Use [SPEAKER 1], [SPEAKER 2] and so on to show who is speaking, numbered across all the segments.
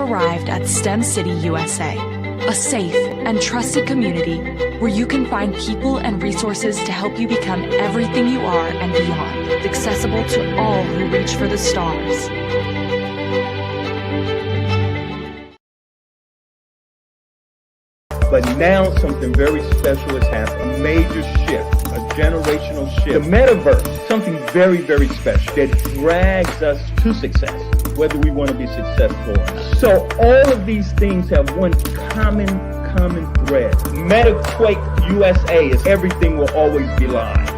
[SPEAKER 1] arrived at STEM City USA, a safe and trusted community where you can find people and resources to help you become everything you are and beyond, accessible to all who reach for the stars.
[SPEAKER 2] But now something very special has happened, a major shift, a generational shift. The metaverse, something very, very special that drags us to success, whether we want to be successful or not. So all of these things have one common thread. Metaquake USA is everything will always be live.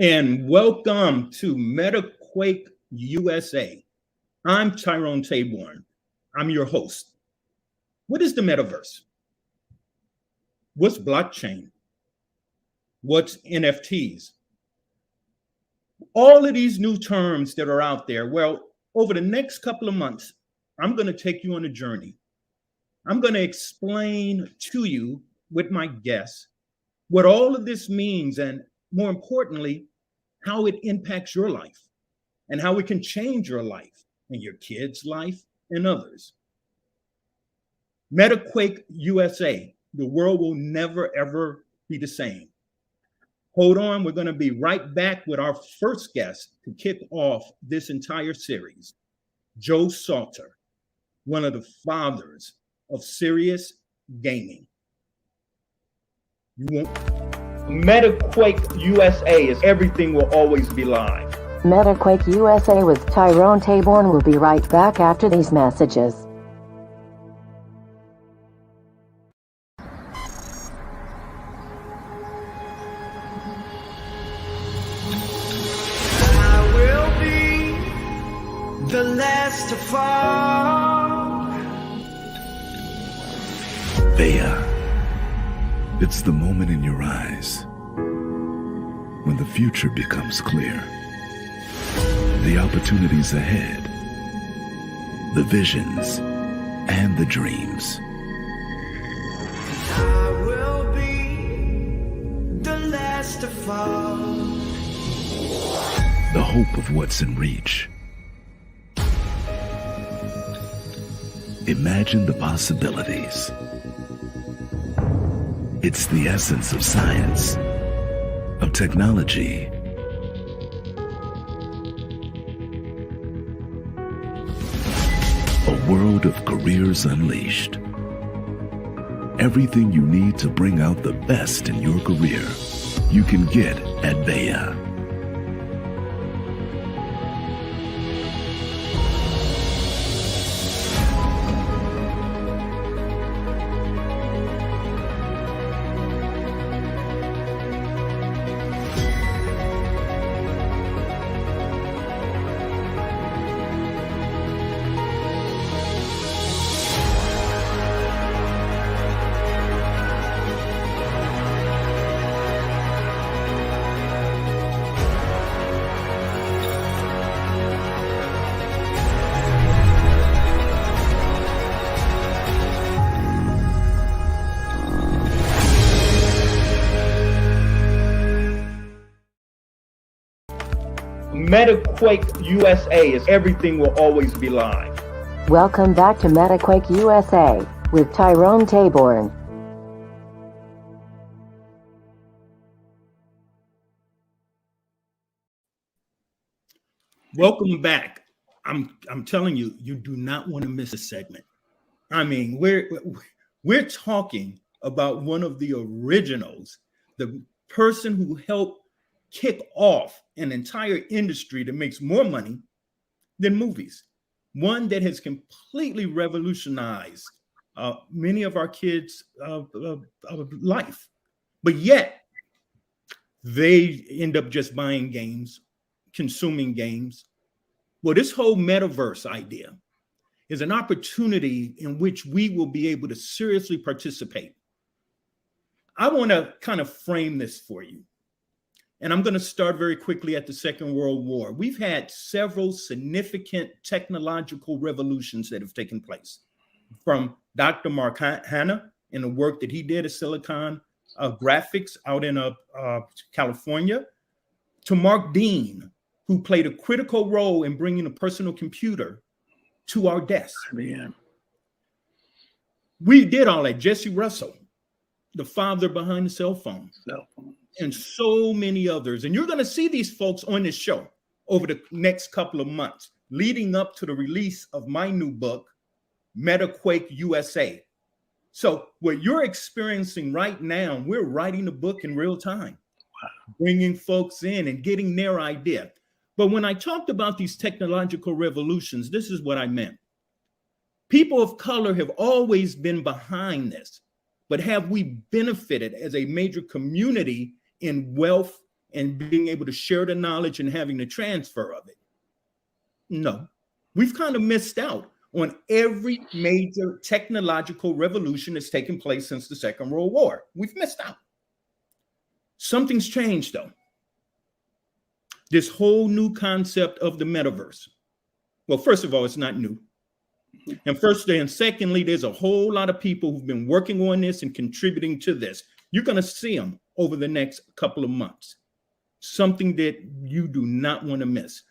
[SPEAKER 2] And welcome to Metaquake USA. I'm Tyrone Taborn. I'm your host. What is the metaverse? What's blockchain? What's NFTs? All of these new terms that are out there. Well, over the next couple of months, I'm going to take you on a journey. I'm going to explain to you with my guests what all of this means, and more importantly, how it impacts your life and how it can change your life and your kids' life and others. Metaquake USA, the world will never, ever be the same. Hold on, we're going to be right back with our first guest to kick off this entire series, Joe Saulter, one of the fathers of serious gaming. Metaquake USA is everything will always be live.
[SPEAKER 3] Metaquake USA with Tyrone Taborn will be right back after these messages.
[SPEAKER 4] I will be the last to fall.
[SPEAKER 5] Thea. It's the moment in your eyes when the future becomes clear. The opportunities ahead, the visions, and the dreams.
[SPEAKER 4] I will be the last to fall.
[SPEAKER 5] The hope of what's in reach. Imagine the possibilities. It's the essence of science, of technology, a world of careers unleashed. Everything you need to bring out the best in your career, you can get at Veya.
[SPEAKER 2] Metaquake USA is everything will always be live.
[SPEAKER 3] Welcome back to Metaquake USA with Tyrone Taborn.
[SPEAKER 2] Welcome back. I'm telling you, you do not want to miss a segment. I mean, we're talking about one of the originals, the person who helped kick off an entire industry that makes more money than movies. One that has completely revolutionized many of our kids' life. But yet, they end up just buying games, consuming games. Well, this whole metaverse idea is an opportunity in which we will be able to seriously participate. I want to kind of frame this for you. And I'm going to start very quickly at the Second World War. We've had several significant technological revolutions that have taken place, from Dr. Mark Hanna and the work that he did at Silicon Graphics out in California, to Mark Dean, who played a critical role in bringing a personal computer to our desks.
[SPEAKER 6] Yeah.
[SPEAKER 2] We did all that. Jesse Russell, the father behind the cell phone, and so many others. And you're going to see these folks on this show over the next couple of months, leading up to the release of my new book, Metaquake USA. So what you're experiencing right now, we're writing the book in real time, bringing folks in and getting their idea. But when I talked about these technological revolutions, this is what I meant. People of color have always been behind this, but have we benefited as a major community in wealth and being able to share the knowledge and having the transfer of it? No, we've kind of missed out on every major technological revolution that's taken place since the Second World War. We've missed out. Something's changed, though. This whole new concept of the metaverse. Well, first of all, it's not new. And firstly and secondly, there's a whole lot of people who've been working on this and contributing to this. You're going to see them over the next couple of months. Something that you do not want to miss.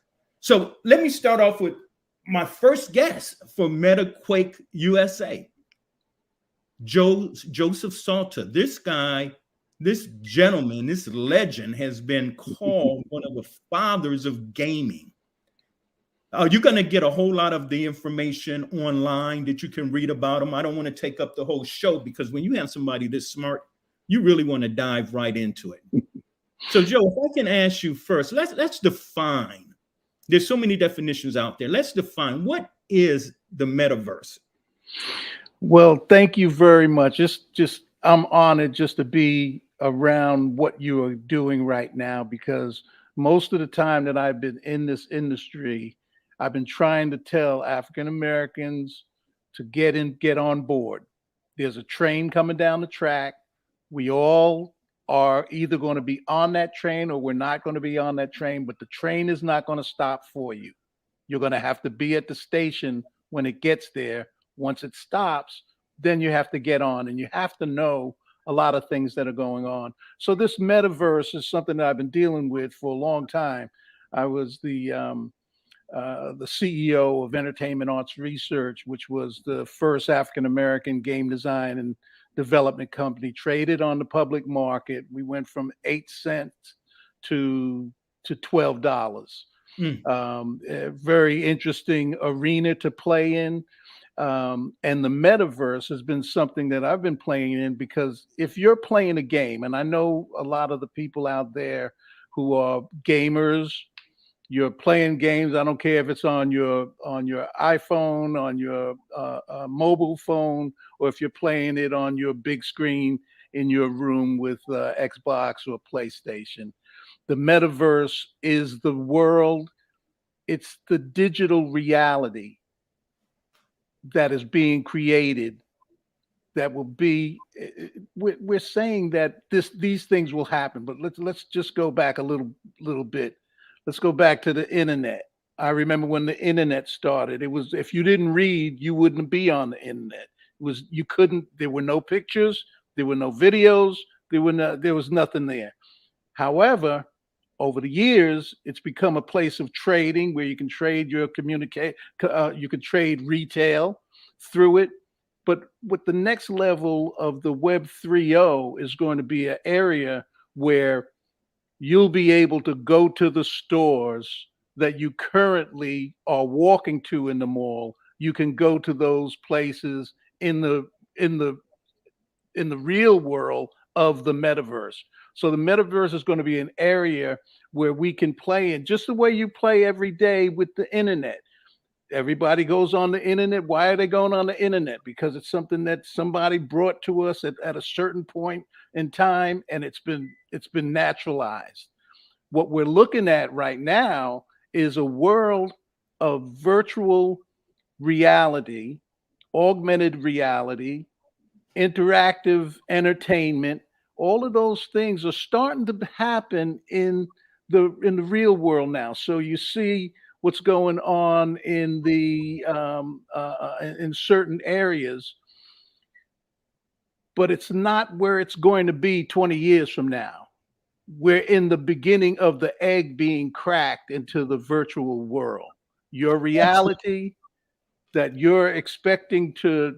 [SPEAKER 2] So let me start off with my first guest for Metaquake USA, Joseph Saulter. This guy, this gentleman, this legend has been called one of the fathers of gaming. You're going to get a whole lot of the information online that you can read about him. I don't want to take up the whole show because when you have somebody this smart, you really want to dive right into it. So, Joe, if I can ask you first, let's define. There's so many definitions out there. Let's define, what is the metaverse?
[SPEAKER 6] Well, thank you very much. I'm honored just to be around what you are doing right now, because most of the time that I've been in this industry, I've been trying to tell African Americans to get on board. There's a train coming down the track. We all are either going to be on that train or we're not going to be on that train, but the train is not going to stop for you. You're going to have to be at the station when it gets there. Once it stops, then you have to get on, and you have to know a lot of things that are going on. So this metaverse is something that I've been dealing with for a long time. I was the CEO of Entertainment Arts Research, which was the first African-American game design and development company, traded on the public market. We went from 8 cents to $12. A very interesting arena to play in. And the metaverse has been something that I've been playing in, because if you're playing a game, and I know a lot of the people out there who are gamers, you're playing games. I don't care if it's on your iPhone, on your mobile phone, or if you're playing it on your big screen in your room with Xbox or PlayStation. The metaverse is the world. It's the digital reality that is being created. That will be. We're saying that these things will happen, but let's just go back a little bit. Let's go back to the internet. I remember when the internet started, it was, if you didn't read, you wouldn't be on the internet. There were no pictures, there were no videos, there was nothing there. However, over the years, it's become a place of trading where you can trade you can trade retail through it. But with the next level of the Web 3.0 is going to be an area where you'll be able to go to the stores that you currently are walking to in the mall. You can go to those places in the real world of the metaverse. So the metaverse is going to be an area where we can play in, just the way you play every day with the internet. Everybody goes on the internet. Why are they going on the internet? Because it's something that somebody brought to us at a certain point in time, and it's been naturalized. What we're looking at right now is a world of virtual reality, augmented reality, interactive entertainment. All of those things are starting to happen in the real world now. So you see what's going on in the in certain areas. but it's not where it's going to be 20 years from now. We're in the beginning of the egg being cracked into the virtual world. Your reality that you're expecting to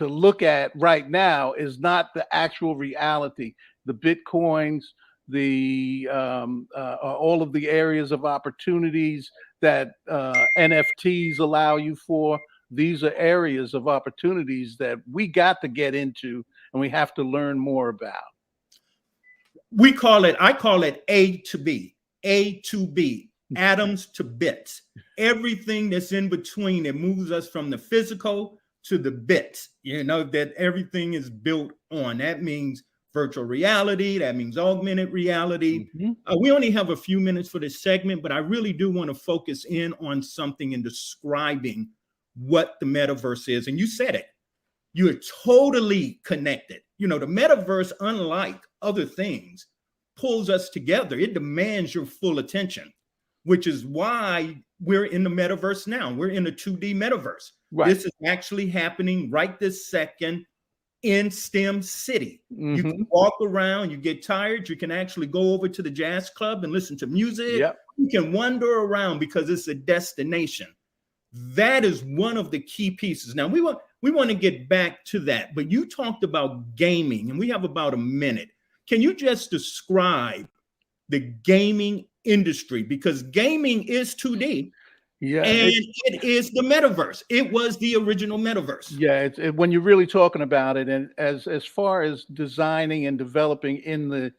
[SPEAKER 6] look at right now is not the actual reality. The Bitcoins, the all of the areas of opportunities that NFTs allow you for. These are areas of opportunities that we got to get into and we have to learn more about.
[SPEAKER 2] I call it A to B, atoms to bits. Everything that's in between, it moves us from the physical to the bits, that everything is built on. That means virtual reality. That means augmented reality. We only have a few minutes for this segment, but I really do want to focus in on something in describing what the metaverse is. And you said it. You're totally connected. The metaverse, unlike other things, pulls us together. It demands your full attention, which is why we're in the metaverse now. We're in a 2D metaverse. Right. This is actually happening right this second in STEM City. You can walk around, you get tired, you can actually go over to the jazz club and listen to music. Yep. You can wander around because it's a destination. That is one of the key pieces. Now, we want to get back to that, but you talked about gaming, and we have about a minute. Can you just describe the gaming industry? Because gaming is 2D. Yeah, and it is the metaverse. It was the original metaverse.
[SPEAKER 6] Yeah, when you're really talking about it, and as far as designing and developing in the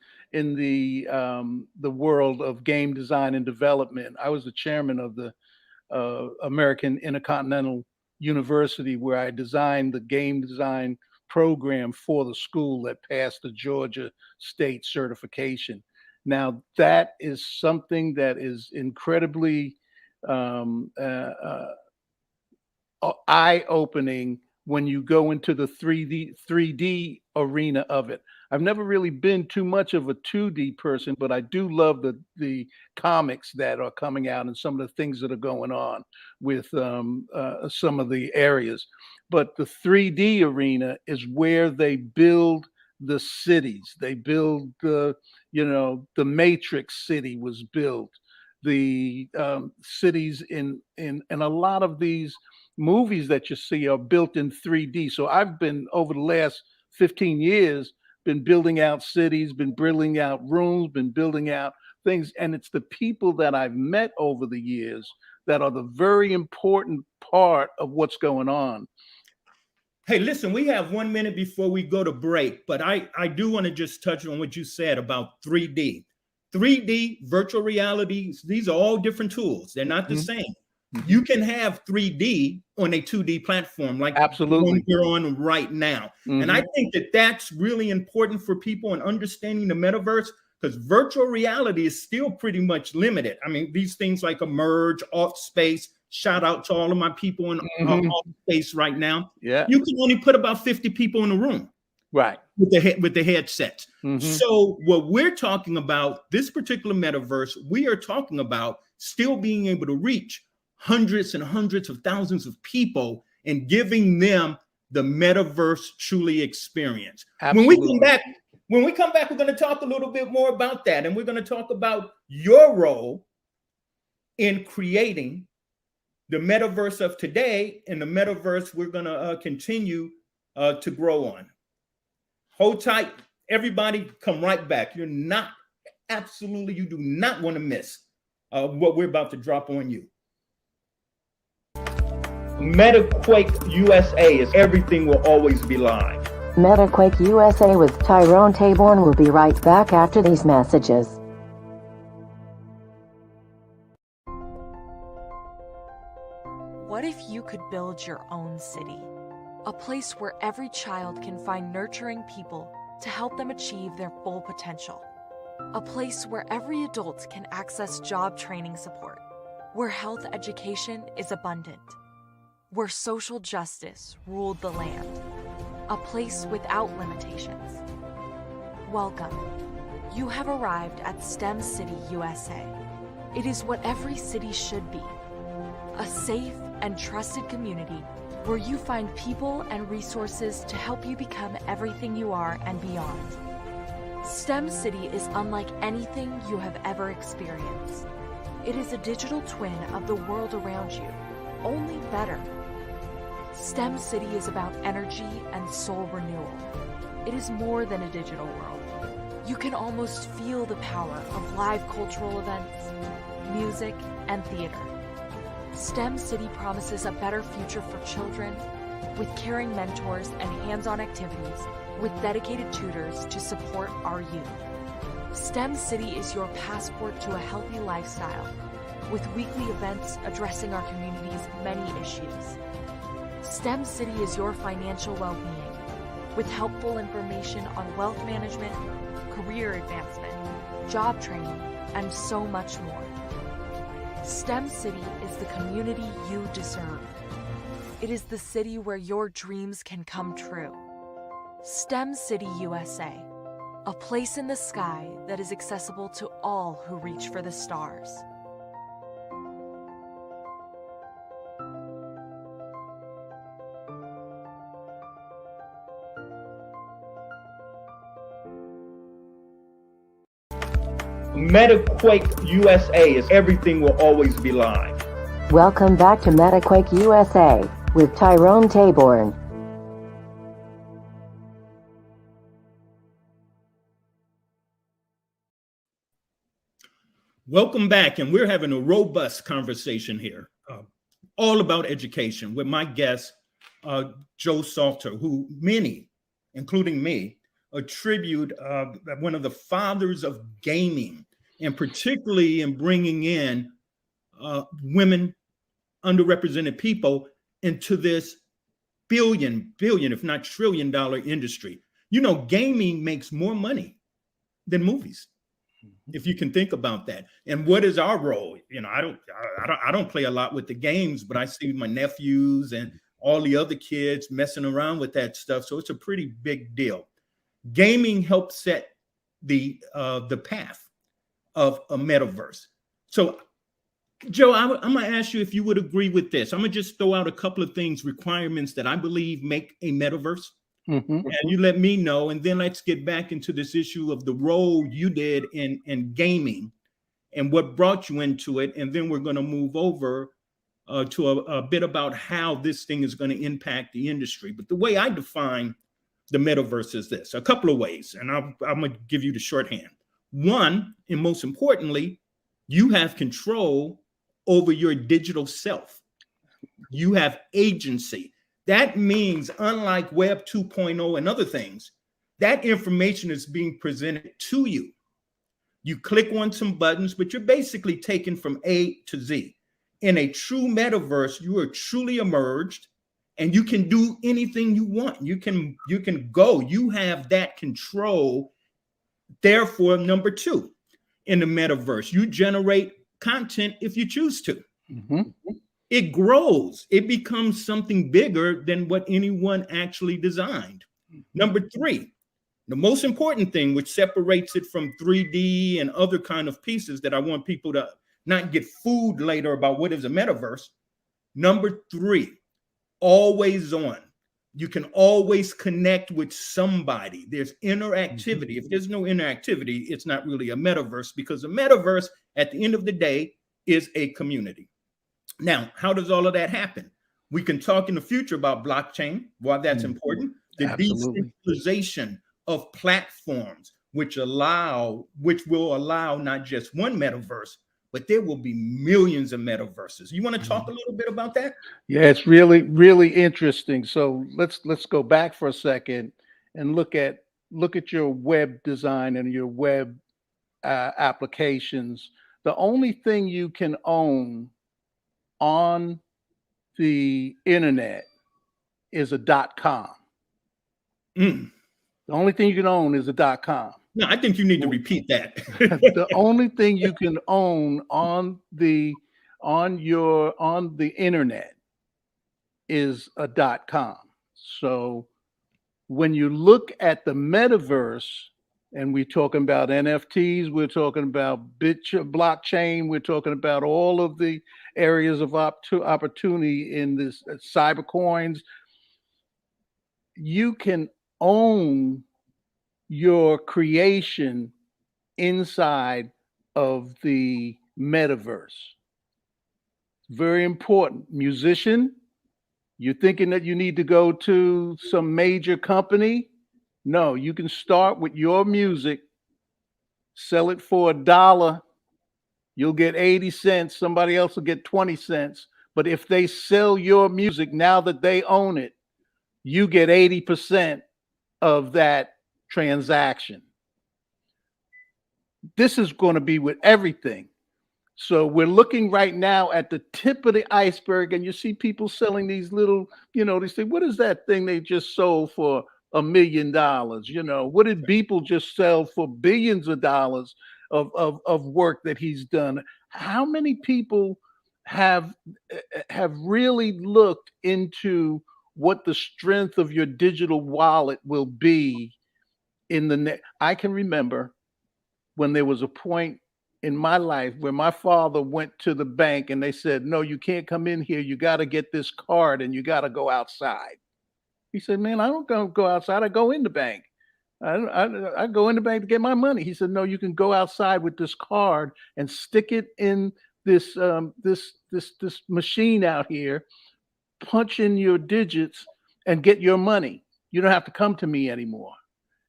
[SPEAKER 6] world of game design and development, I was the chairman of the American Intercontinental University, where I designed the game design program for the school that passed the Georgia State certification. Now, that is something that is incredibly eye-opening when you go into the 3D arena of it. I've never really been too much of a 2D person, but I do love the comics that are coming out and some of the things that are going on with some of the areas. But the 3D arena is where they build the cities. They build the Matrix city was built. The cities in a lot of these movies that you see are built in 3D. So I've been, over the last 15 years, been building out cities, been building out rooms, been building out things. And it's the people that I've met over the years that are the very important part of what's going on.
[SPEAKER 2] Hey, listen, we have 1 minute before we go to break, but I do want to just touch on what you said about 3D. 3D, virtual reality, these are all different tools. They're not the same. You can have 3D on a 2D platform like
[SPEAKER 6] absolutely
[SPEAKER 2] the one we're on right now. And I think that that's really important for people in understanding the metaverse, because virtual reality is still pretty much limited. I mean, these things like Emerge, Off Space, shout out to all of my people in Off Space right now. Yeah, you can only put about 50 people in the room.
[SPEAKER 6] Right.
[SPEAKER 2] With the headsets. So what we're talking about, this particular metaverse, we are talking about still being able to reach hundreds and hundreds of thousands of people and giving them the metaverse truly experience. Absolutely. When we come back, we're going to talk a little bit more about that. And we're going to talk about your role in creating the metaverse of today and the metaverse we're going to continue to grow on. Hold tight. Everybody, come right back. You do not want to miss what we're about to drop on you. Metaquake USA is everything will always be live.
[SPEAKER 3] Metaquake USA with Tyrone Taborn will be right back after these messages.
[SPEAKER 1] What if you could build your own city? A place where every child can find nurturing people to help them achieve their full potential. A place where every adult can access job training support. Where health education is abundant. Where social justice ruled the land. A place without limitations. Welcome. You have arrived at STEM City USA. It is what every city should be. A safe and trusted community where you find people and resources to help you become everything you are and beyond. STEM City is unlike anything you have ever experienced. It is a digital twin of the world around you, only better. STEM City is about energy and soul renewal. It is more than a digital world. You can almost feel the power of live cultural events, music, and theater. STEM City promises a better future for children with caring mentors and hands-on activities with dedicated tutors to support our youth. STEM City is your passport to a healthy lifestyle with weekly events addressing our community's many issues. STEM City is your financial well-being with helpful information on wealth management, career advancement, job training, and so much more. STEM City is the community you deserve. It is the city where your dreams can come true. STEM City USA, a place in the sky that is accessible to all who reach for the stars.
[SPEAKER 2] Metaquake USA is everything will always be live.
[SPEAKER 3] Welcome back to Metaquake USA with Tyrone Taborn.
[SPEAKER 2] Welcome back, and we're having a robust conversation here, all about education with my guest, Joe Saulter, who many, including me, attribute one of the fathers of gaming, and particularly in bringing in women, underrepresented people into this billion, if not trillion-dollar industry. You know, gaming makes more money than movies, if you can think about that. And what is our role? You know, I don't play a lot with the games, but I see my nephews and all the other kids messing around with that stuff. So it's a pretty big deal. Gaming helps set the path of a metaverse. So, Joe, I'm going to ask you if you would agree with this. I'm going to just throw out a couple of things, requirements that I believe make a metaverse. And you let me know, and then let's get back into this issue of the role you did in gaming and what brought you into it. And then we're going to move over to a bit about how this thing is going to impact the industry. But the way I define the metaverse is this, a couple of ways, and I'm going to give you the shorthand. One, and most importantly, you have control over your digital self. You have agency. That means, unlike Web 2.0 and other things, that information is being presented to you. You click on some buttons, but you're basically taken from A to Z. In a true metaverse, you are truly emerged, and you can do anything you want. You can go. You have that control. Therefore, number two, in the metaverse, you generate content if you choose to. It grows. It becomes something bigger than what anyone actually designed. Number three, the most important thing, which separates it from 3D and other kind of pieces that I want people to not get fooled later about what is a metaverse. Number three, always on. You can always connect with somebody. There's interactivity. If there's no interactivity, it's not really a metaverse, because a metaverse, at the end of the day, is a community. Now, how does all of that happen? We can talk in the future about blockchain, why that's important. The decentralization of platforms, which will allow not just one metaverse, but there will be millions of metaverses. You want to talk a little bit about that?
[SPEAKER 6] Yeah, it's really, really interesting. So let's go back for a second and look at your web design and your web applications. The only thing you can own on the internet is a .com. The only thing you can own is a .com.
[SPEAKER 2] No, I think you need to repeat that.
[SPEAKER 6] The only thing you can own on the internet is a .com. So when you look at the metaverse, and we're talking about NFTs, we're talking about blockchain, we're talking about all of the areas of opportunity in this cyber coins. You can own your creation inside of the metaverse. Very important. Musician, you're thinking that you need to go to some major company? No, you can start with your music, sell it for $1. You'll get 80 cents. Somebody else will get 20 cents. But if they sell your music now that they own it, you get 80% of that transaction. This is going to be with everything. So we're looking right now at the tip of the iceberg, and you see people selling these little, they say, what is that thing they just sold for $1 million? What did Beeple just sell for billions of dollars of work that he's done? How many people have really looked into what the strength of your digital wallet will be in the next? I can remember when there was a point in my life where my father went to the bank and they said, no, you can't come in here. You got to get this card and you got to go outside. He said, man, I don't go outside. I go in the bank. I go in the bank to get my money. He said, no, you can go outside with this card and stick it in this this machine out here, punch in your digits and get your money. You don't have to come to me anymore.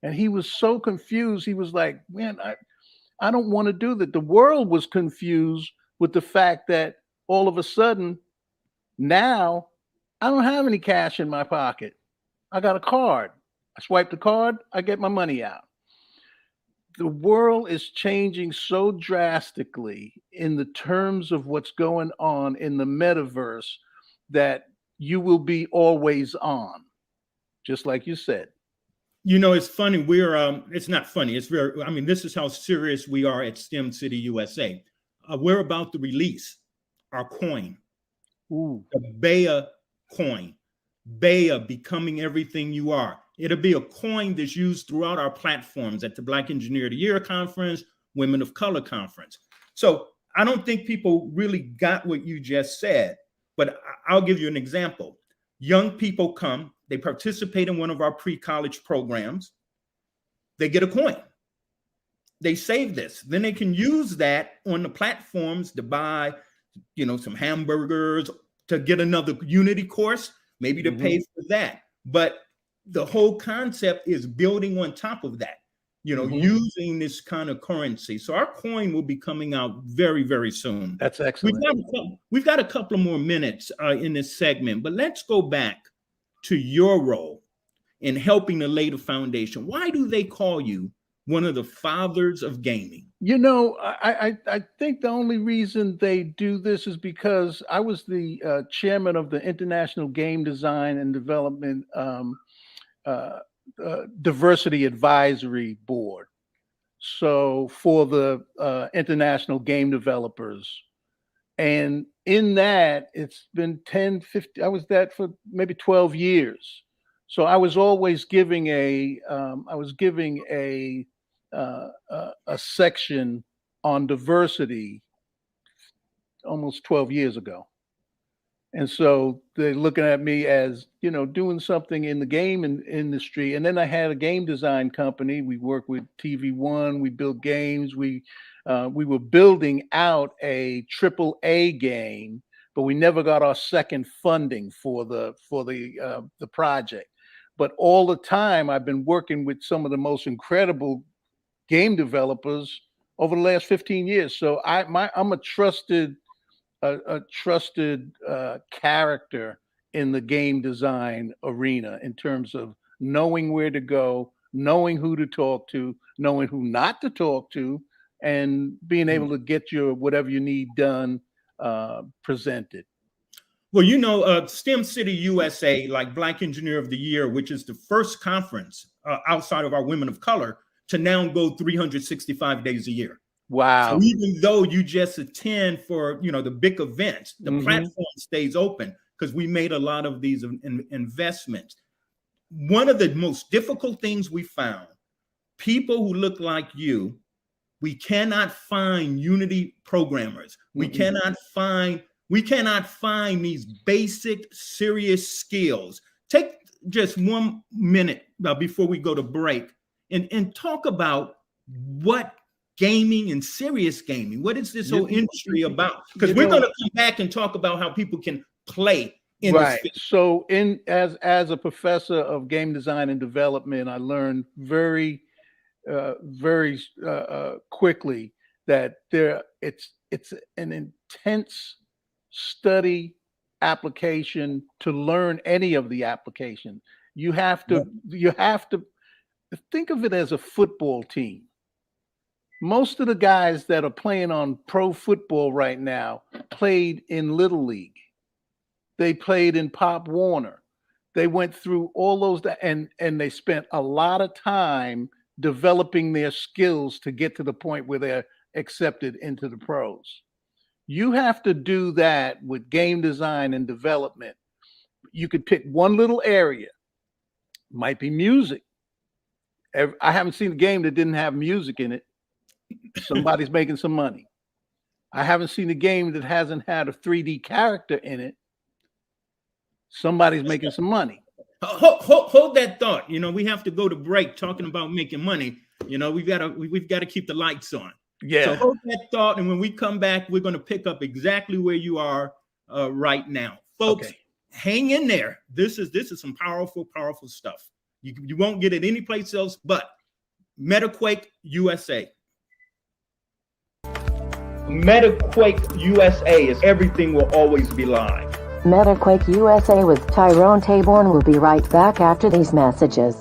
[SPEAKER 6] And he was so confused. He was like, man, I don't want to do that. The world was confused with the fact that all of a sudden now I don't have any cash in my pocket. I got a card. I swipe the card, I get my money out. The world is changing so drastically in the terms of what's going on in the metaverse that you will be always on, just like you said.
[SPEAKER 2] It's funny. It's not funny. It's this is how serious we are at STEM City USA. We're about to release our coin, the BEA coin. BEA, becoming everything you are. It'll be a coin that's used throughout our platforms at the Black Engineer of the Year Conference, Women of Color Conference. So I don't think people really got what you just said, but I'll give you an example. Young people come, they participate in one of our pre-college programs, they get a coin. They save this. Then they can use that on the platforms to buy, some hamburgers, to get another Unity course, maybe to pay for that. But the whole concept is building on top of that, using this kind of currency. So our coin will be coming out very, very soon.
[SPEAKER 6] That's excellent.
[SPEAKER 2] We've got a couple of more minutes in this segment, but let's go back to your role in helping to lay the foundation. Why do they call you one of the fathers of gaming?
[SPEAKER 6] I think the only reason they do this is because I was the chairman of the International Game Design and Development Diversity Advisory Board. So for the international game developers. And in that, it's been 10, 15, I was that for maybe 12 years. So I was always giving a section on diversity almost 12 years ago. And so they're looking at me as, doing something in the game industry. And then I had a game design company. We worked with TV One. We built games. We were building out a AAA game, but we never got our second funding for the project. But all the time I've been working with some of the most incredible game developers over the last 15 years. So I'm a trusted character in the game design arena in terms of knowing where to go, knowing who to talk to, knowing who not to talk to, and being able to get your whatever you need done presented.
[SPEAKER 2] Well, STEM City USA, like Black Engineer of the Year, which is the first conference outside of our Women of Color to now go 365 days a year.
[SPEAKER 6] Wow.
[SPEAKER 2] So even though you just attend for, the big events, the platform stays open because we made a lot of these investments. One of the most difficult things we found, people who look like you, we cannot find Unity programmers. We cannot find We cannot find these basic, serious skills. Take just 1 minute before we go to break and talk about what gaming and serious gaming, what is this whole industry about? Because we're going to come back and talk about how people can play in this field.
[SPEAKER 6] So as a professor of game design and development, I learned very quickly that it's an intense study application to learn any of the application. You have to think of it as a football team. Most of the guys that are playing on pro football right now played in Little League. They played in Pop Warner. They went through all those and they spent a lot of time developing their skills to get to the point where they're accepted into the pros. You have to do that with game design and development. You could pick one little area. Might be music. I haven't seen a game that didn't have music in it. Somebody's making some money. I haven't seen a game that hasn't had a 3D character in it. Somebody's making some money.
[SPEAKER 2] Hold that thought. We have to go to break talking about making money. We've got to keep the lights on.
[SPEAKER 6] Yeah.
[SPEAKER 2] So hold that thought, and when we come back, we're going to pick up exactly where you are right now, folks. Okay. Hang in there. This is some powerful stuff. You won't get it anyplace else but Metaquake USA. Metaquake USA is everything will always be live.
[SPEAKER 3] Metaquake USA with Tyrone Taborn will be right back after these messages.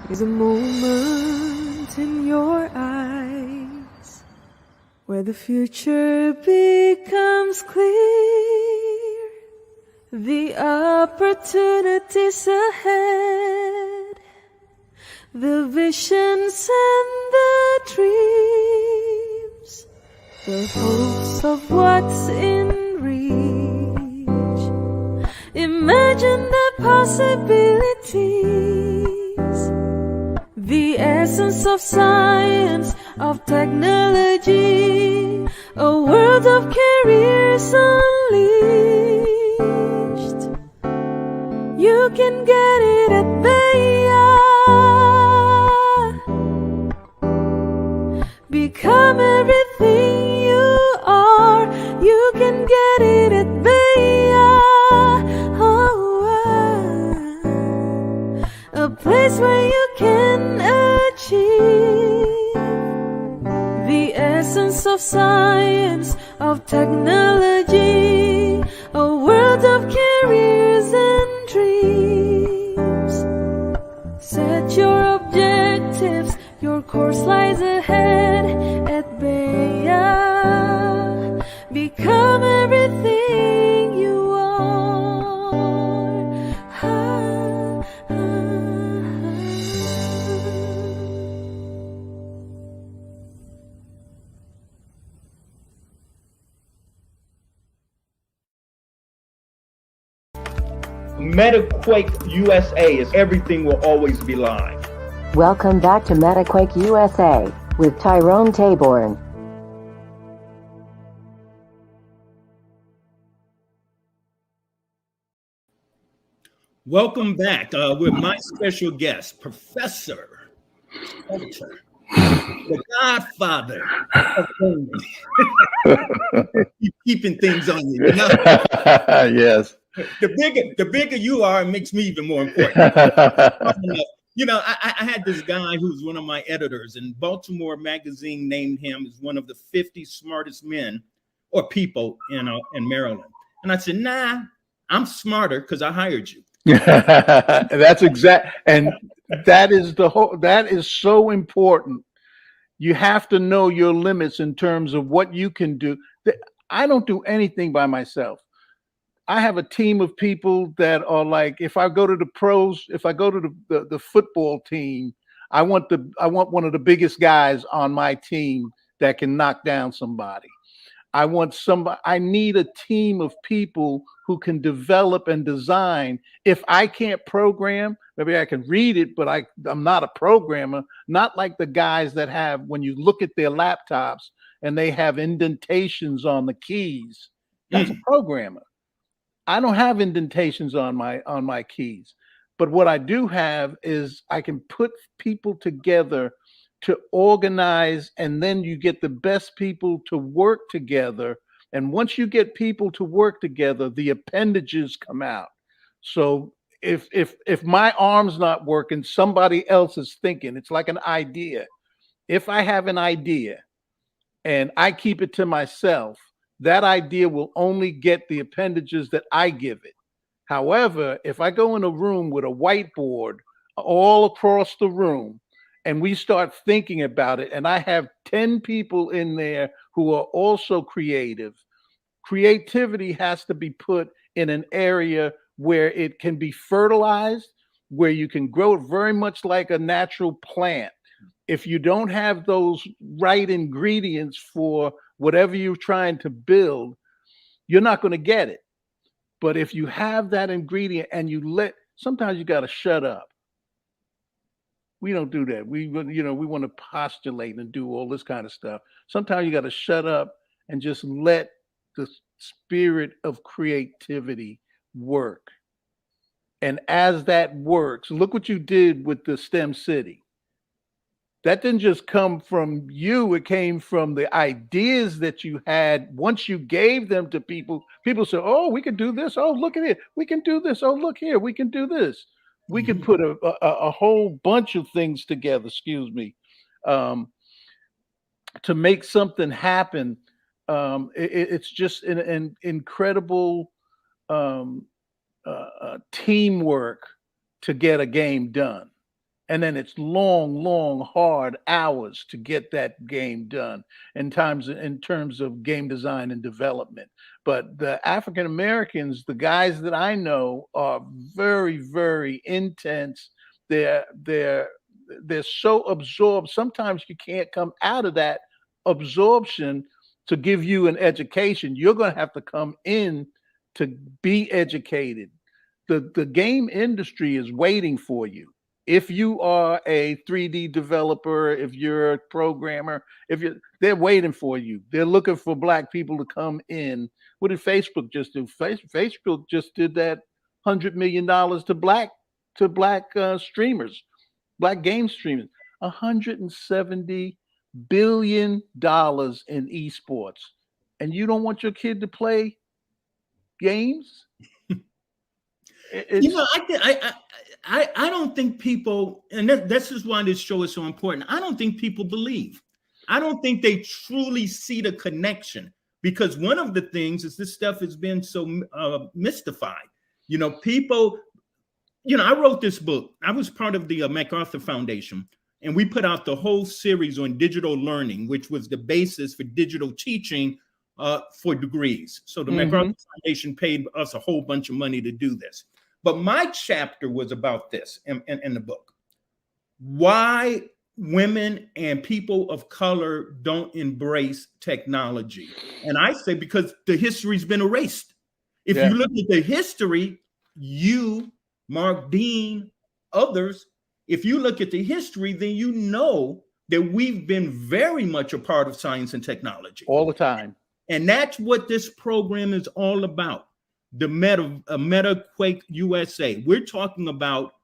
[SPEAKER 7] There's a moment in your eyes where the future becomes clear, the opportunities ahead, the visions and the dreams, the hopes of what's in reach. Imagine the possibilities, the essence of science, of technology, a world of careers unleashed. You can get it at Baya. Become everything you are. You can get it at Baya. A place where you can achieve the essence of science, of technology, a world of careers and dreams. Set your objectives, your course lies ahead at Baya. Become everything you are.
[SPEAKER 2] Metaquake USA is everything will always be live.
[SPEAKER 3] Welcome back to Metaquake USA with Tyrone Taborn.
[SPEAKER 2] Welcome back with my special guest, Professor Saulter, the godfather of gaming. Keeping things on you,
[SPEAKER 8] Yes.
[SPEAKER 2] The bigger you are, it makes me even more important. I had this guy who's one of my editors, and Baltimore Magazine named him as one of the 50 smartest men or people in Maryland. And I said, nah, I'm smarter because I hired you.
[SPEAKER 6] That's exact, and that is so important. You have to know your limits in terms of what you can do. I don't do anything by myself. I have a team of people that are like, if I go to the pros, if I go to the football team, I want one of the biggest guys on my team that can knock down somebody. I need a team of people who can develop and design. If I can't program, maybe I can read it, but I'm not a programmer. Not like the guys that have, when you look at their laptops, and they have indentations on the keys, that's a programmer. I don't have indentations on my keys. But what I do have is I can put people together to organize, and then you get the best people to work together. And once you get people to work together, the appendages come out. So if my arm's not working, somebody else is thinking. It's like an idea. If I have an idea and I keep it to myself, that idea will only get the appendages that I give it. However, if I go in a room with a whiteboard all across the room and we start thinking about it, and I have 10 people in there who are also creative, creativity has to be put in an area where it can be fertilized, where you can grow it very much like a natural plant. If you don't have those right ingredients for whatever you're trying to build, you're not going to get it. But if you have that ingredient and sometimes you got to shut up. We don't do that. We want to postulate and do all this kind of stuff. Sometimes you got to shut up and just let the spirit of creativity work. And as that works, look what you did with the STEM City. That didn't just come from you. It came from the ideas that you had. Once you gave them to people, people said, oh, we can do this. Oh, look at it. We can do this. Oh, look here. We can do this. We can put a whole bunch of things together, to make something happen. It's just an incredible teamwork to get a game done. And then it's long, hard hours to get that game done in terms of game design and development. But the African Americans, the guys that I know, are very, very intense. They're so absorbed. Sometimes you can't come out of that absorption to give you an education. You're going to have to come in to be educated. The game industry is waiting for you. If you are a 3D developer, if you're a programmer, they're waiting for you. They're looking for Black people to come in. What did Facebook just do? Facebook just did that $100 million to black streamers, Black game streamers. $170 billion in esports, and you don't want your kid to play games?
[SPEAKER 2] I don't think people, and this is why this show is so important. I don't think people believe. I don't think they truly see the connection, because one of the things is this stuff has been so mystified. People, I wrote this book. I was part of the MacArthur Foundation, and we put out the whole series on digital learning, which was the basis for digital teaching for degrees. So the MacArthur Foundation paid us a whole bunch of money to do this. But my chapter was about this in the book: why women and people of color don't embrace technology. And I say because the history's been erased. If you look at the history, you, Mark Dean, others, if you look at the history, then you know that we've been very much a part of science and technology.
[SPEAKER 6] All the time.
[SPEAKER 2] And that's what this program is all about. The Metaquake USA. We're talking about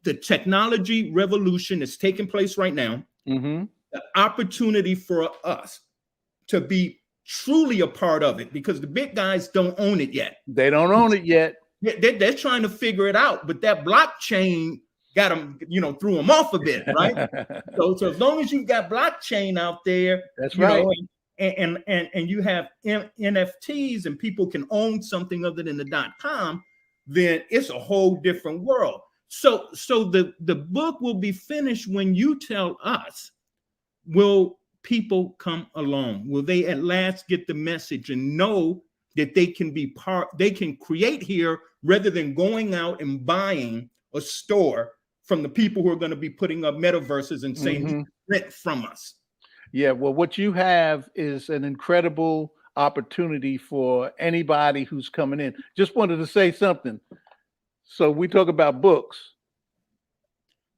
[SPEAKER 2] the technology revolution that's taking place right now. The opportunity for us to be truly a part of it, because the big guys don't own it yet.
[SPEAKER 6] They don't own it yet.
[SPEAKER 2] They're trying to figure it out, but that blockchain got them, threw them off a bit, right? so as long as you've got blockchain out there,
[SPEAKER 6] that's right.
[SPEAKER 2] And you have NFTs and people can own something other than the .com, then it's a whole different world. So the book will be finished when you tell us, will people come along? Will they at last get the message and know that they can be they can create here rather than going out and buying a store from the people who are going to be putting up metaverses and saying, rent from us?
[SPEAKER 6] Yeah, well, what you have is an incredible opportunity for anybody who's coming in. Just wanted to say something. So we talk about books.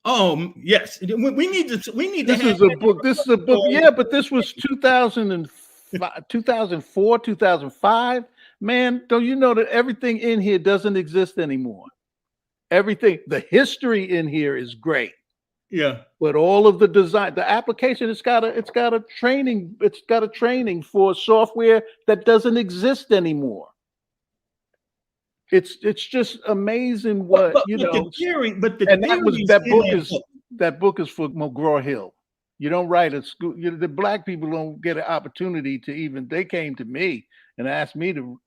[SPEAKER 2] Yes, we need to. We need
[SPEAKER 6] This
[SPEAKER 2] to have
[SPEAKER 6] is a book. This is a book. Yeah, but this was 2005, 2004, 2005. Man, don't you know that everything in here doesn't exist anymore? Everything, the history in here is great.
[SPEAKER 2] Yeah.
[SPEAKER 6] But all of the design, the application, it's got a training for software that doesn't exist anymore. It's just amazing what
[SPEAKER 2] but
[SPEAKER 6] you
[SPEAKER 2] the
[SPEAKER 6] know.
[SPEAKER 2] theory, but the
[SPEAKER 6] And
[SPEAKER 2] theory
[SPEAKER 6] that book is for McGraw-Hill. You don't write at school. The black people don't get an opportunity to even. They came to me and asked me to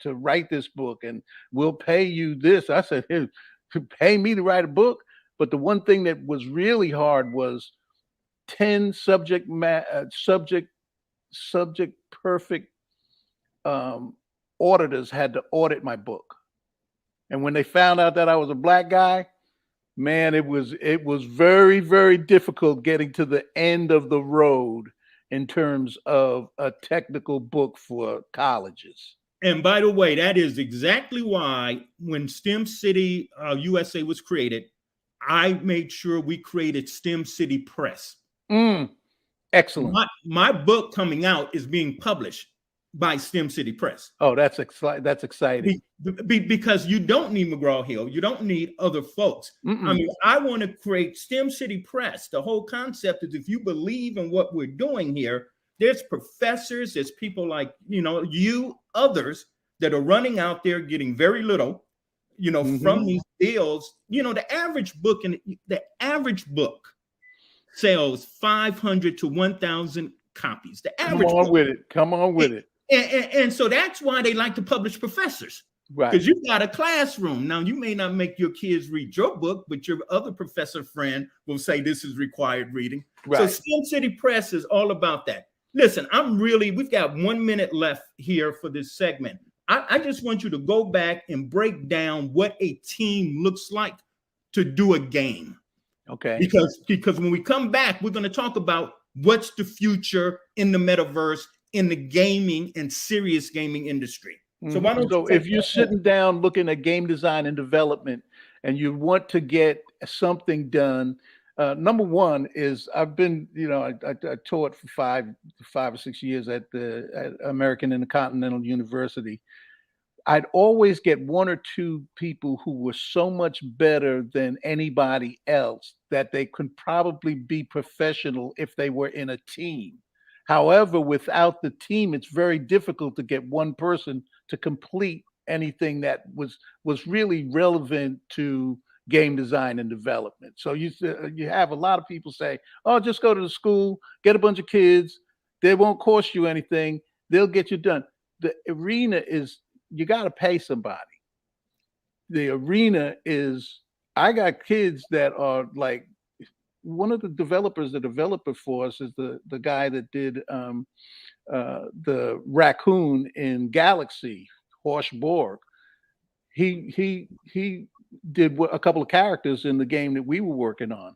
[SPEAKER 6] write this book, and we'll pay you this. I said, hey, pay me to write a book. But the one thing that was really hard was 10 subject perfect auditors had to audit my book. And when they found out that I was a black guy, man, it was very, very difficult getting to the end of the road in terms of a technical book for colleges.
[SPEAKER 2] And by the way, that is exactly why when STEM City USA was created, I made sure we created STEM City Press.
[SPEAKER 6] Excellent.
[SPEAKER 2] My book coming out is being published by STEM City Press.
[SPEAKER 6] Oh, that's exciting.
[SPEAKER 2] Because you don't need McGraw-Hill. You don't need other folks. I mean, I want to create STEM City Press. The whole concept is if you believe in what we're doing here, there's professors, there's people like, you, others that are running out there getting very little, from these deals. The average book sells 500 to 1,000 copies. The average.
[SPEAKER 6] Come on with it.
[SPEAKER 2] And so that's why they like to publish professors,
[SPEAKER 6] right?
[SPEAKER 2] Because you got a classroom. Now, you may not make your kids read your book, but your other professor friend will say this is required reading. Right. So STEM City Press is all about that. Listen, we've got 1 minute left here for this segment. I just want you to go back and break down what a team looks like to do a game.
[SPEAKER 6] Okay.
[SPEAKER 2] Because when we come back, we're going to talk about what's the future in the metaverse, in the gaming and serious gaming industry. So why don't
[SPEAKER 6] so if you're sitting down looking at game design and development and you want to get something done, number one is I've been, I taught for five or 6 years at American Intercontinental University. I'd always get one or two people who were so much better than anybody else that they could probably be professional if they were in a team. However, without the team, it's very difficult to get one person to complete anything that was really relevant to game design and development. So you have a lot of people say, oh, just go to the school, get a bunch of kids. They won't cost you anything. They'll get you done. The arena is, you got to pay somebody. The arena is, I got kids that are like, one of the developers, the developer for us is the guy that did the raccoon in Galaxy, Horst Borg. He did a couple of characters in the game that we were working on.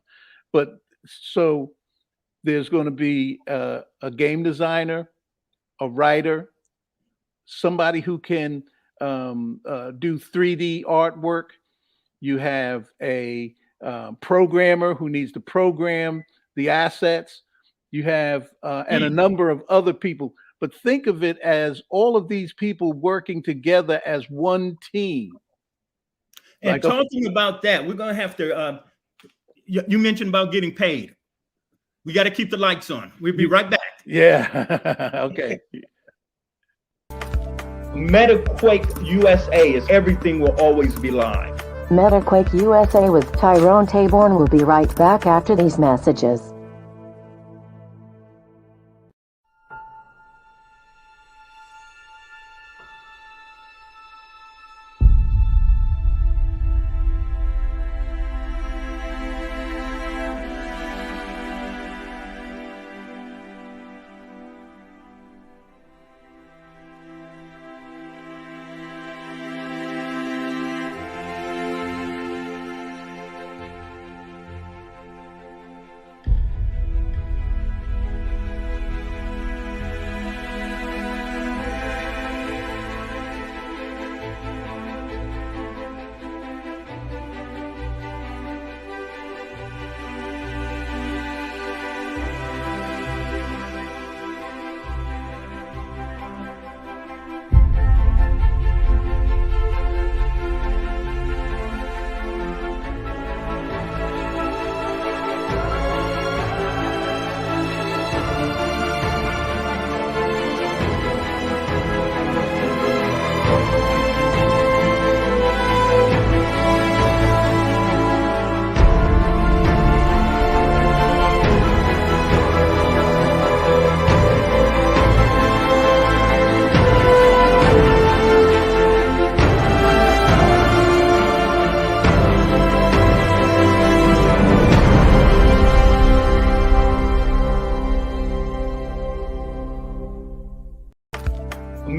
[SPEAKER 6] But so there's going to be a game designer, a writer, somebody who can do 3D artwork. You have a programmer who needs to program the assets. You have and a number of other people. But think of it as all of these people working together as one team.
[SPEAKER 2] And
[SPEAKER 6] like
[SPEAKER 2] talking about that, we're going to have to, you mentioned about getting paid. We got to keep the lights on. We'll be right back.
[SPEAKER 6] Yeah. Okay.
[SPEAKER 2] Metaquake USA is everything will always be live.
[SPEAKER 3] Metaquake USA with Tyrone Taborn will be right back after these messages.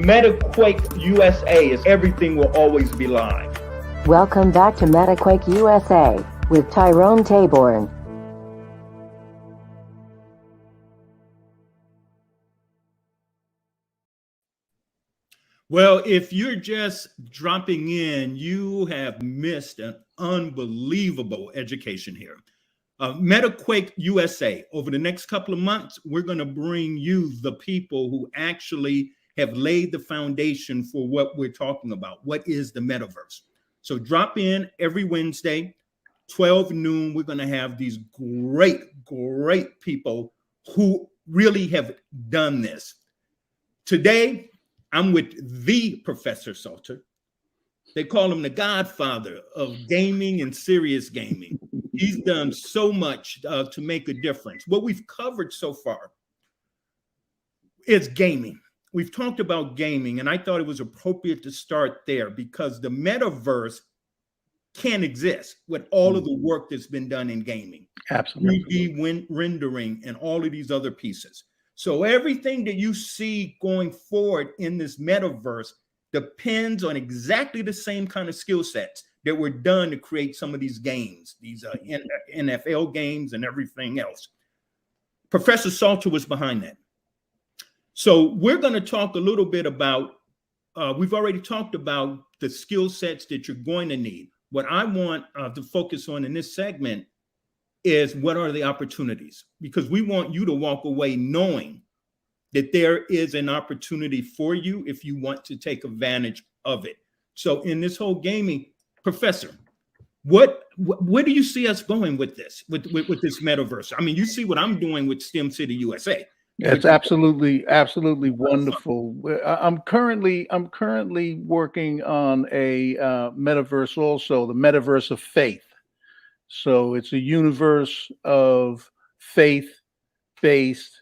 [SPEAKER 2] Metaquake USA is everything will always be live.
[SPEAKER 3] Welcome back to Metaquake USA with Tyrone Taborn.
[SPEAKER 2] Well, if you're just dropping in, you have missed an unbelievable education here. Metaquake USA, over the next couple of months, we're going to bring you the people who actually have laid the foundation for what we're talking about. What is the metaverse? So drop in every Wednesday, 12 noon. We're going to have these great people who really have done this. Today, I'm with the Professor Saulter. They call him the godfather of gaming and serious gaming. He's done so much to make a difference. What we've covered so far is gaming. We've talked about gaming, and I thought it was appropriate to start there because the metaverse can exist with all of the work that's been done in gaming.
[SPEAKER 6] Absolutely.
[SPEAKER 2] 3D rendering and all of these other pieces. So everything that you see going forward in this metaverse depends on exactly the same kind of skill sets that were done to create some of these games, these NFL games and everything else. Professor Saulter was behind that. So we're going to talk a little bit about, we've already talked about the skill sets that you're going to need. What I want to focus on in this segment is what are the opportunities? Because we want you to walk away knowing that there is an opportunity for you if you want to take advantage of it. So in this whole gaming, Professor, where do you see us going with this, with this metaverse? I mean, you see what I'm doing with STEM City USA.
[SPEAKER 6] It's absolutely wonderful. I'm currently working on a metaverse also, the Metaverse of Faith. So it's a universe of faith-based,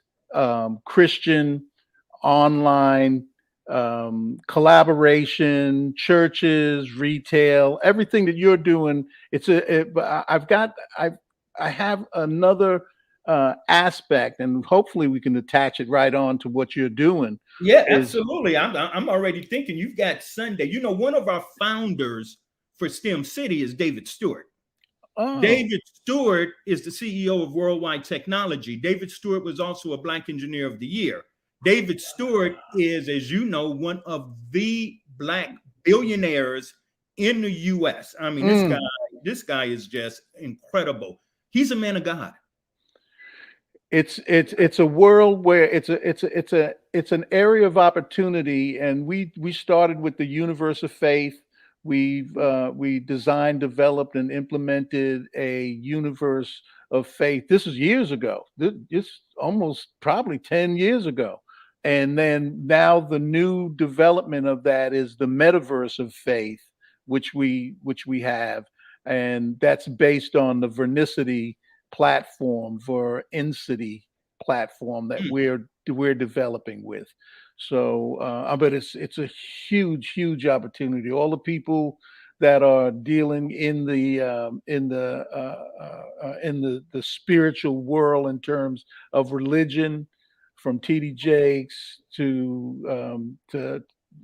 [SPEAKER 6] Christian, online, collaboration, churches, retail, everything that you're doing. I have another aspect, and hopefully we can attach it right on to what you're doing.
[SPEAKER 2] Yeah, absolutely. I'm already thinking you've got Sunday. You know, one of our founders for STEM City is David Stewart.
[SPEAKER 6] Oh.
[SPEAKER 2] David Stewart is the CEO of Worldwide Technology. David Stewart was also a Black Engineer of the Year. David Stewart is, as you know, one of the Black billionaires in the U.S. I mean, this guy is just incredible. He's a man of God.
[SPEAKER 6] It's a world where it's an area of opportunity, and we started with the Universe of Faith. We designed, developed, and implemented a universe of faith. This is years ago. This almost probably 10 years ago. And then now the new development of that is the Metaverse of Faith, which we have, and that's based on the Vernicity platform, for Incity platform that we're developing with. So, but it's a huge opportunity. All the people that are dealing in the spiritual world in terms of religion, from TD Jakes to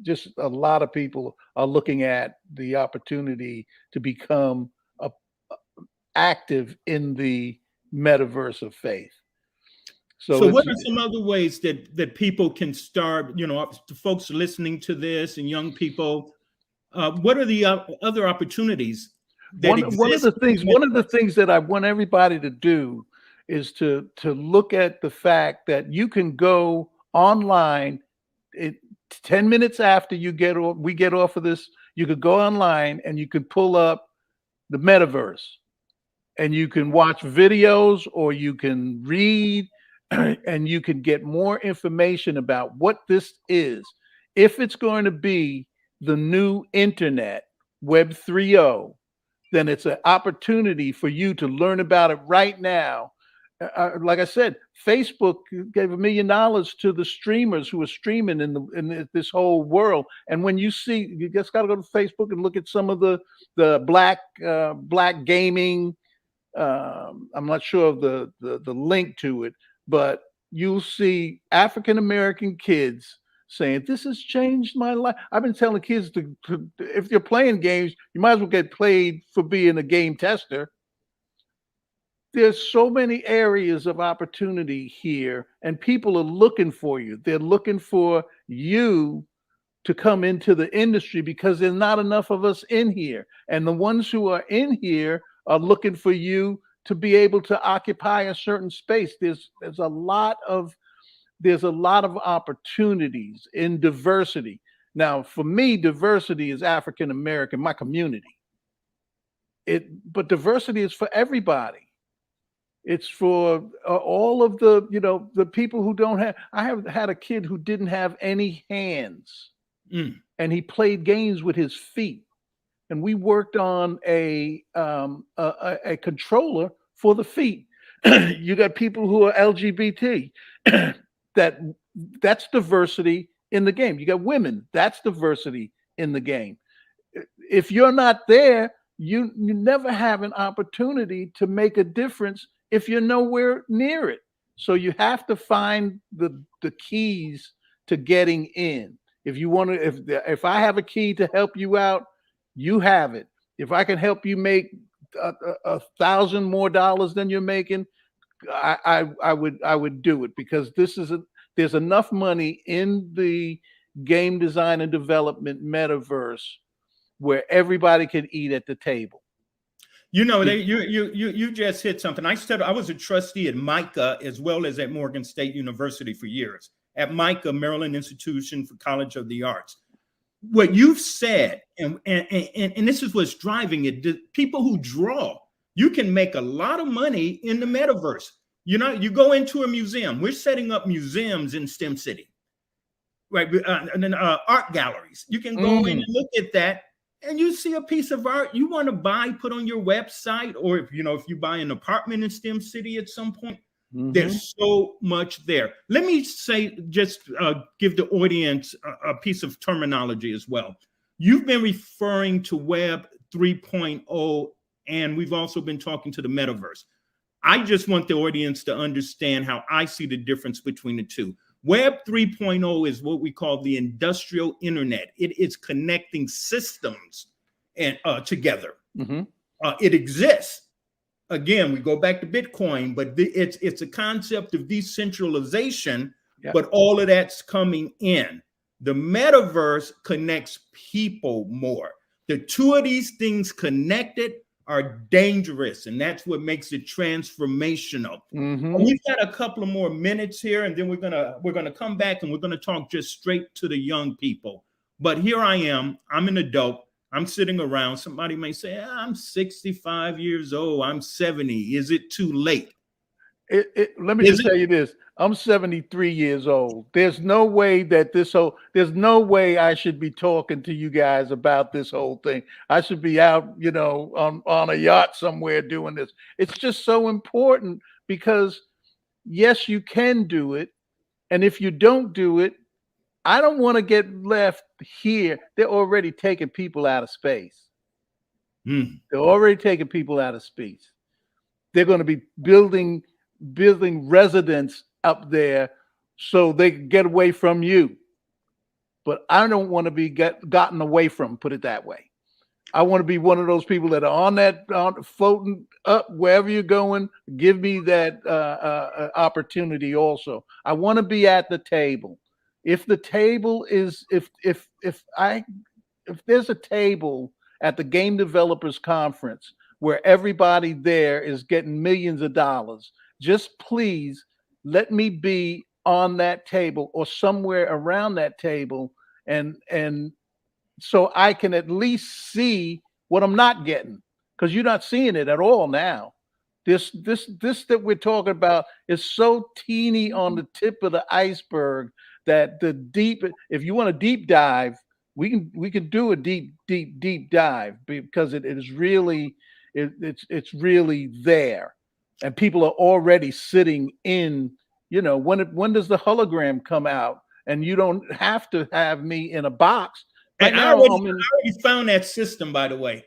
[SPEAKER 6] just a lot of people are looking at the opportunity to become active in the Metaverse of Faith.
[SPEAKER 2] So what are some other ways that people can start, you know, the folks listening to this and young people, what are the other opportunities that exist?
[SPEAKER 6] One of the things that I want everybody to do is to look at the fact that you can go online 10 minutes after we get off of this, you could go online and you could pull up the Metaverse. And you can watch videos, or you can read, and you can get more information about what this is. If it's going to be the new internet, Web 3.0, then it's an opportunity for you to learn about it right now. Like I said, Facebook gave $1 million to the streamers who are streaming in this whole world. And when you see, you just got to go to Facebook and look at some of the black gaming. I'm not sure of the link to it, but you'll see African American kids saying, this has changed my life. I've been telling kids to if you're playing games, you might as well get played for being a game tester. There's so many areas of opportunity here, and people are looking for you. They're looking for you to come into the industry because there's not enough of us in here. And the ones who are in here are looking for you to be able to occupy a certain space. There's a lot of opportunities in diversity. Now, for me, diversity is African American, my community. But diversity is for everybody. It's for all of the people who don't have. I have had a kid who didn't have any hands, and he played games with his feet. And we worked on a controller for the feet. You got people who are LGBT. That's diversity in the game. You got women. That's diversity in the game. If you're not there, you never have an opportunity to make a difference if you're nowhere near it. So you have to find the keys to getting in. If you want to, if I have a key to help you out, you have it. If I can help you make $1,000 more than you're making, I would do it, because there's enough money in the game design and development metaverse where everybody can eat at the table.
[SPEAKER 2] You know, you just hit something. I was a trustee at MICA as well as at Morgan State University for years. At MICA, Maryland Institution for College of the Arts. What you've said, and this is what's driving it, the people who draw, you can make a lot of money in the metaverse. You know, you go into a museum. We're setting up museums in STEM City, right? And then art galleries. You can go in and look at that, and you see a piece of art you want to buy, put on your website, or if you buy an apartment in STEM City at some point. There's so much there. Let me say, just give the audience a piece of terminology as well. You've been referring to Web 3.0, and we've also been talking to the metaverse. I just want the audience to understand how I see the difference between the two. Web 3.0 is what we call the industrial internet. It is connecting systems and together. It exists. Again, we go back to Bitcoin, but it's a concept of decentralization, but all of that's coming in. The metaverse connects people more. The two of these things connected are dangerous, and that's what makes it transformational. We've got a couple of more minutes here, and then we're gonna come back and we're gonna talk just straight to the young people. But here I am. I'm an adult. I'm sitting around. Somebody may say, I'm 65 years old. I'm 70. Is it too late?
[SPEAKER 6] Let me just tell you this. I'm 73 years old. There's no way that there's no way I should be talking to you guys about this whole thing. I should be out, on a yacht somewhere doing this. It's just so important, because yes, you can do it. And if you don't do it, I don't want to get left here. They're already taking people out of space. They're already taking people out of space. They're going to be building residents up there so they can get away from you. But I don't want to be gotten away from, put it that way. I want to be one of those people that are floating up wherever you're going. Give me that opportunity also. I want to be at the table. If the table is, if there's a table at the Game Developers Conference where everybody there is getting millions of dollars, just please let me be on that table or somewhere around that table, and so I can at least see what I'm not getting, because you're not seeing it at all now. This that we're talking about is so teeny on the tip of the iceberg that if you want a deep dive, we can do a deep dive, because it is really it's really there, and people are already sitting in. When does the hologram come out? And you don't have to have me in a box.
[SPEAKER 2] And I already found that system, by the way.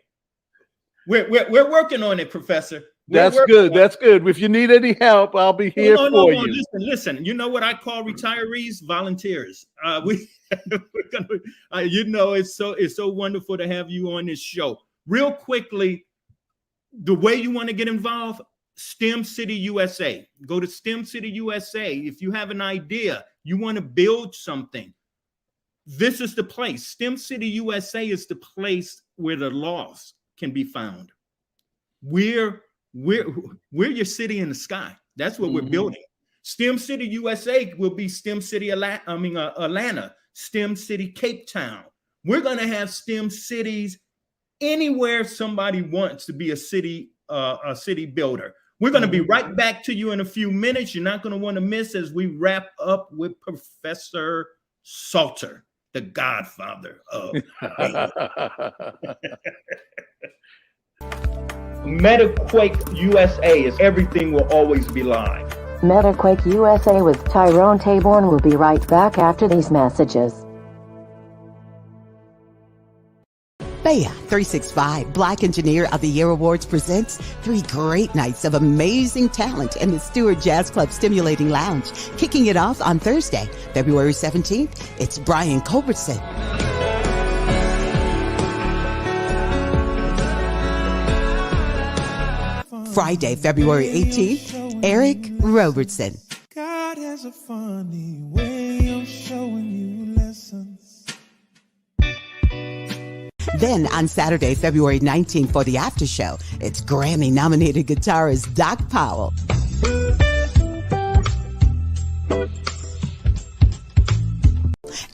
[SPEAKER 2] We're working on it, Professor.
[SPEAKER 6] That's good. That's good. If you need any help, I'll be here for you.
[SPEAKER 2] Listen. You know what I call retirees? Volunteers. We're gonna, you know, it's so wonderful to have you on this show. Real quickly, the way you want to get involved, STEM City USA. Go to STEM City USA. If you have an idea, you want to build something, this is the place. STEM City USA is the place where the lost can be found. We're your city in the sky. That's what we're building. STEM City USA will be STEM City Atlanta, STEM City Cape Town. We're going to have STEM cities anywhere somebody wants to be a city builder. We're going to be right back to you in a few minutes. You're not going to want to miss as we wrap up with Professor Saulter, the godfather of Metaquake USA is everything will always be live.
[SPEAKER 3] Metaquake USA with Tyrone Taborn will be right back after these messages.
[SPEAKER 9] Baya 365 Black Engineer of the Year Awards presents 3 great nights of amazing talent in the Stewart Jazz Club Stimulating Lounge. Kicking it off on Thursday, February 17th, it's Brian Culbertson. Friday, February 18th, Eric Robertson.
[SPEAKER 4] God has a funny way of showing you lessons.
[SPEAKER 9] Then on Saturday, February 19th for the after show, it's Grammy-nominated guitarist Doc Powell.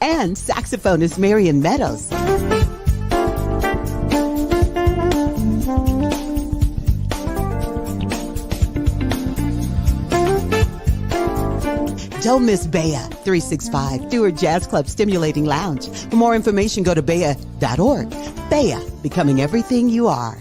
[SPEAKER 9] And saxophonist Marion Meadows. Don't miss Baya 365 Stewart Jazz Club Stimulating Lounge. For more information, go to baya.org. Baya, becoming everything you are.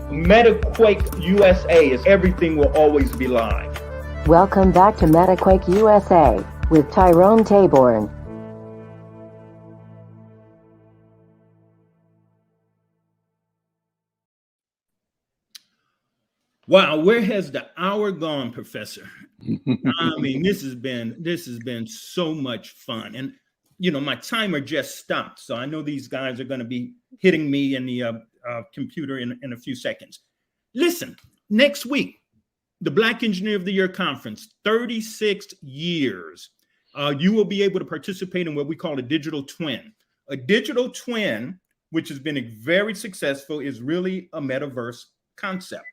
[SPEAKER 2] Metaquake USA is everything will always be live.
[SPEAKER 3] Welcome back to Metaquake USA with Tyrone Taborn.
[SPEAKER 2] Wow, where has the hour gone, Professor? I mean, this has been so much fun. And you know, my timer just stopped, so I know these guys are going to be hitting me in the computer in a few seconds. Listen, next week, the Black Engineer of the Year Conference, 36 years. You will be able to participate in what we call a digital twin. A digital twin, which has been very successful, is really a metaverse concept.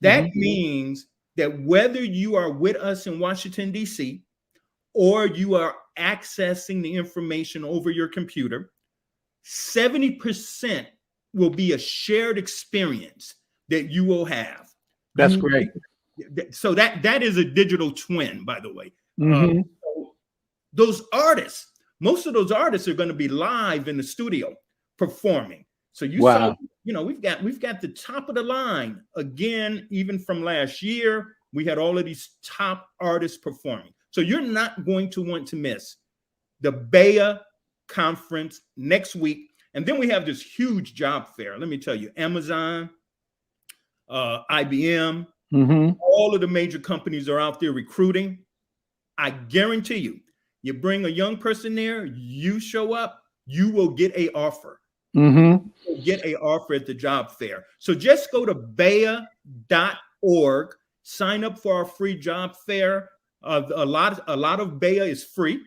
[SPEAKER 2] That means that whether you are with us in Washington, D.C., or you are accessing the information over your computer, 70% will be a shared experience that you will have.
[SPEAKER 6] That's great.
[SPEAKER 2] So that is a digital twin, by the way. So those artists, most of those artists are going to be live in the studio performing. So you saw, you know, we've got the top of the line again. Even from last year, we had all of these top artists performing. So you're not going to want to miss the Baya conference next week. And then we have this huge job fair. Let me tell you, Amazon, IBM, all of the major companies are out there recruiting. I guarantee you, you bring a young person there, you show up, you will get an offer. Get an offer at the job fair. So just go to baya.org, sign up for our free job fair. A lot of Baya is free.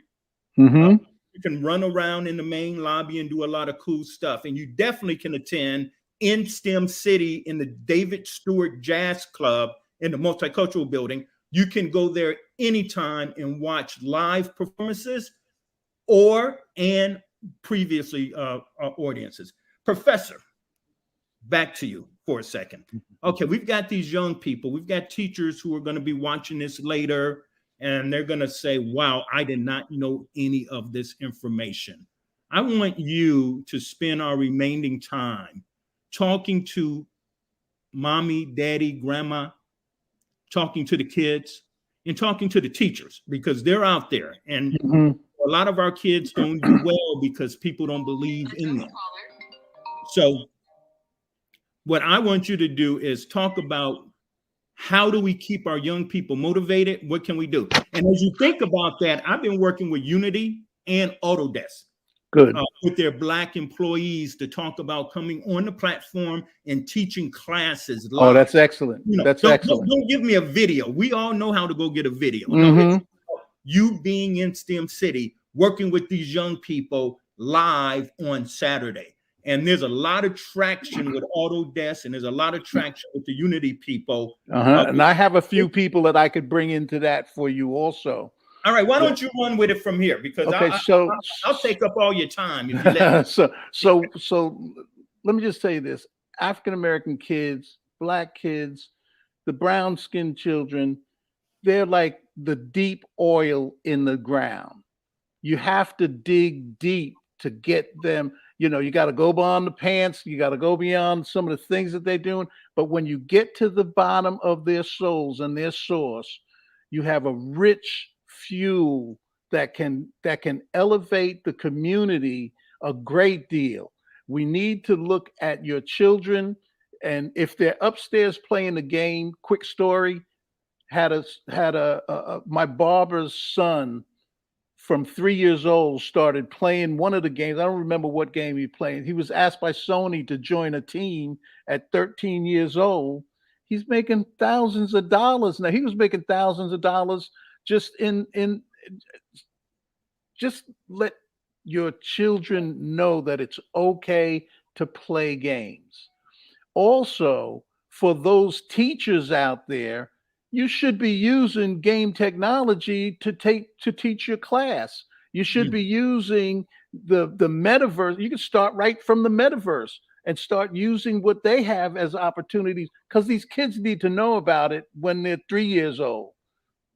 [SPEAKER 2] You can run around in the main lobby and do a lot of cool stuff. And you definitely can attend in STEM City in the David Stewart Jazz Club in the Multicultural Building. You can go there anytime and watch live performances and previously audiences. Professor, back to you for a second. Okay, we've got these young people. We've got teachers who are going to be watching this later, and they're going to say, wow, I did not know any of this information. I want you to spend our remaining time talking to mommy, daddy, grandma, talking to the kids, and talking to the teachers, because they're out there. And a lot of our kids don't do well because people don't believe in them. So what I want you to do is talk about how do we keep our young people motivated? What can we do? And as you think about that, I've been working with Unity and Autodesk.
[SPEAKER 6] Good.
[SPEAKER 2] With their Black employees to talk about coming on the platform and teaching classes live.
[SPEAKER 6] Oh, that's excellent. That's excellent.
[SPEAKER 2] Don't give me a video. We all know how to go get a video.
[SPEAKER 6] Mm-hmm.
[SPEAKER 2] No, it's you being in STEM City, working with these young people live on Saturday. And there's a lot of traction with Autodesk, and there's a lot of traction with the Unity people.
[SPEAKER 6] And I have a few people that I could bring into that for you also.
[SPEAKER 2] All right, why don't you run with it from here? Because I'll take up all your time. If you let me.
[SPEAKER 6] So let me just say this. African-American kids, Black kids, the brown-skinned children, they're like the deep oil in the ground. You have to dig deep to get them. You know, you got to go beyond the pants. You got to go beyond some of the things that they're doing. But when you get to the bottom of their souls and their source, you have a rich fuel that can elevate the community a great deal. We need to look at your children, and if they're upstairs playing the game, quick story, my barber's son from 3 years old started playing one of the games. I don't remember what game he played. He was asked by Sony to join a team at 13 years old. He's making thousands of dollars now. He was making thousands of dollars just just let your children know that it's okay to play games. Also, for those teachers out there, you should be using game technology to teach your class. You should be using the metaverse. You can start right from the metaverse and start using what they have as opportunities, because these kids need to know about it when they're 3 years old.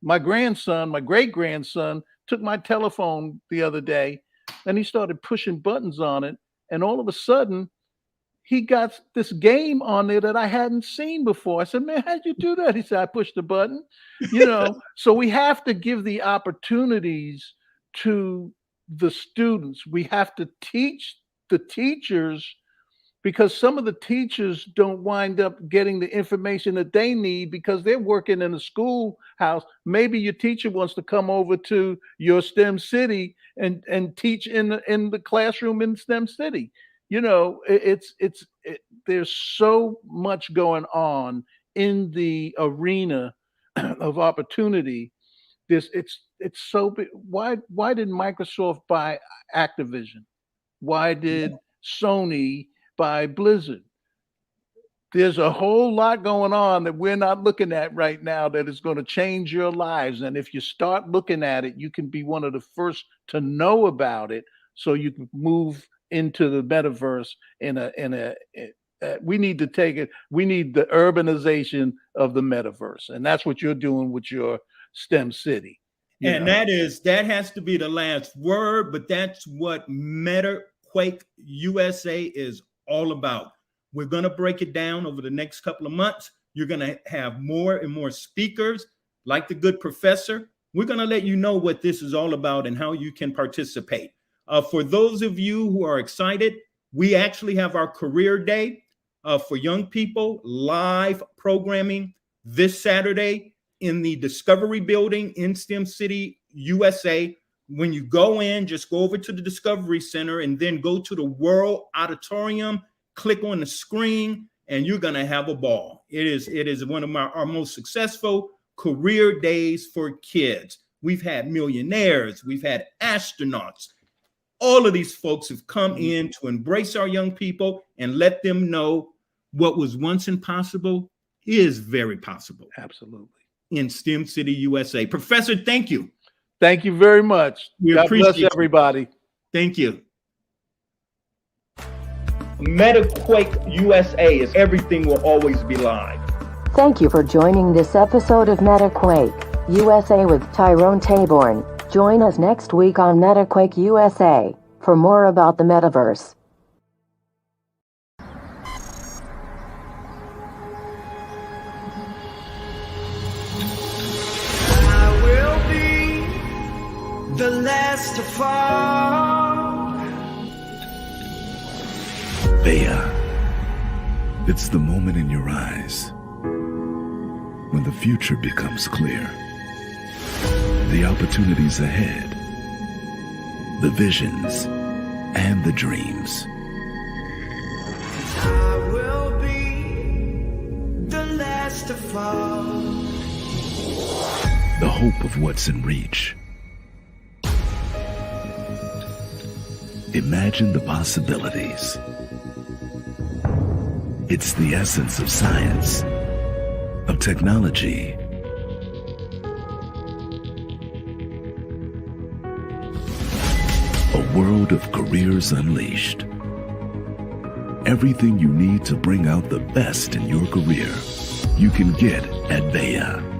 [SPEAKER 6] My grandson, my great-grandson, took my telephone the other day and he started pushing buttons on it. And all of a sudden, he got this game on there that I hadn't seen before. I said, man, how'd you do that? He said, I pushed the button. You know, so we have to give the opportunities to the students. We have to teach the teachers, because some of the teachers don't wind up getting the information that they need because they're working in a schoolhouse. Maybe your teacher wants to come over to your STEM City and teach in the classroom in STEM City. You know, there's so much going on in the arena of opportunity. It's so big. Why did Microsoft buy Activision? Why did Sony buy Blizzard? There's a whole lot going on that we're not looking at right now that is going to change your lives. And if you start looking at it, you can be one of the first to know about it, so you can move into the metaverse we need to take it. We need the urbanization of the metaverse. And that's what you're doing with your STEM City.
[SPEAKER 2] And that has to be the last word, but that's what MetaQuake USA is all about. We're going to break it down over the next couple of months. You're going to have more and more speakers like the good professor. We're going to let you know what this is all about and how you can participate. For those of you who are excited, we actually have our career day for young people, live programming this Saturday in the Discovery Building in STEM City, USA. When you go in, just go over to the Discovery Center and then go to the World Auditorium, click on the screen, and you're going to have a ball. It is one of our most successful career days for kids. We've had millionaires, we've had astronauts. All of these folks have come in to embrace our young people and let them know what was once impossible is very possible.
[SPEAKER 6] Absolutely.
[SPEAKER 2] In STEM City, USA. Professor, thank you.
[SPEAKER 6] Thank you very much. God bless everybody.
[SPEAKER 2] Thank you. MetaQuake USA is everything will always be live.
[SPEAKER 3] Thank you for joining this episode of MetaQuake USA with Tyrone Taborn. Join us next week on MetaQuake USA for more about the metaverse.
[SPEAKER 4] I will be the last to fall.
[SPEAKER 5] Bea, It's the moment in your eyes when the future becomes clear. The opportunities ahead, the visions, and the dreams.
[SPEAKER 4] I will be the last to fall.
[SPEAKER 5] The hope of what's in reach. Imagine the possibilities. It's the essence of science, of technology, a world of careers unleashed. Everything you need to bring out the best in your career, you can get at BEA.